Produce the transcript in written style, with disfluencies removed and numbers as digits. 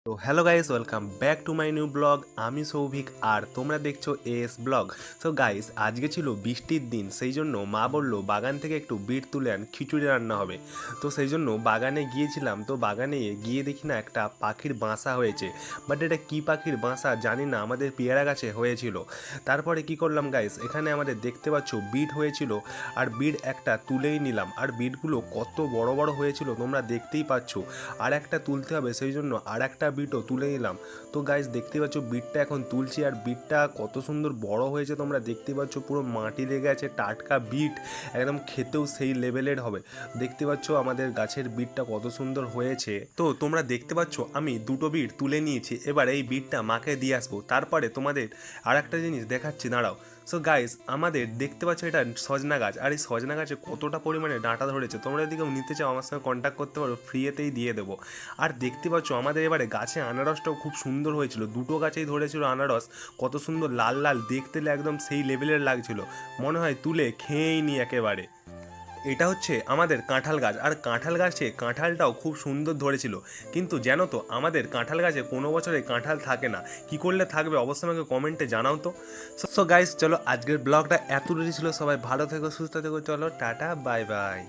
তো hello guys, welcome back to my new blog. আমি সৌভিক আর তোমরা দেখছো এস ব্লগ। সো গাইস, আজকে ছিল বৃষ্টির দিন, সেই জন্য মা বলল বাগান থেকে একটু বিট তুলে আন, খিচুড়ি রান্না হবে। তো সেই জন্য বাগানে গিয়েছিলাম। তো বাগানে গিয়ে দেখি না একটা পাখির বাসা হয়েছে, বাট এটা কী পাখির বাসা জানি না, আমাদের পেয়ারা গাছে হয়েছিল। তারপরে কি করলাম গাইস, এখানে আমাদের দেখতে পাচ্ছ বিট হয়েছিল, আর বিট একটা তুলেই নিলাম। আর বিটগুলো কত বড় বড় হয়েছিল তোমরা দেখতেই পাচ্ছ। আর একটা তুলতে হবে, সেই জন্য আর একটা বিটও তুলে নিলাম। তো গাইস দেখতে পাচ্ছ বিটটা এখন তুলছি, আর বিটটা কত সুন্দর বড় হয়েছে তোমরা দেখতে পাচ্ছ, পুরো মাটি লেগে আছে, টাটকা বিট, একদম খেতেও সেই লেভেলের হবে। দেখতে পাচ্ছ আমাদের গাছের বিটটা কত সুন্দর হয়েছে। তো তোমরা দেখতে পাচ্ছ আমি দুটো বিট তুলে নিয়েছি, এবার এই বিটটা মাকে দিয়ে আসবো, তারপরে তোমাদের আর একটা জিনিস দেখাচ্ছি, দাঁড়াও। সো গাইস, আমাদের দেখতে পাচ্ছ এটা সজনা গাছ, আর এই সজনা গাছে কতটা পরিমাণে ডাঁটা ধরেছে। তোমরা যদি কেউ নিতে চাও আমার সঙ্গে কন্ট্যাক্ট করতে পারো, ফ্রিতেই দিয়ে দেবো। আর দেখতে পাচ্ছ আমাদের এবারে গাছে আনারসটাও খুব সুন্দর হয়েছিল, দুটো গাছেই ধরেছিল আনারস, কত সুন্দর লাল লাল দেখতে, একদম সেই লেভেলের লাগছিল, মনে হয় তুলে খেয়েই নি একেবারে। এটা হচ্ছে আমাদের কাঁঠাল গাছ, আর কাঁঠাল গাছে কাঁঠালটাও খুব সুন্দর ধরেছিল। কিন্তু জানো তো, আমাদের কাঁঠাল গাছে কোনো বছরে কাঁঠাল থাকে না, কি করলে থাকবে অবশ্যই আমাকে কমেন্টে জানাও তো। সো গাইস, চলো আজকের ব্লগটা এতটুকুই ছিল। সবাই ভালো থেকো, সুস্থ থেকো, চলো টাটা, বাই বাই।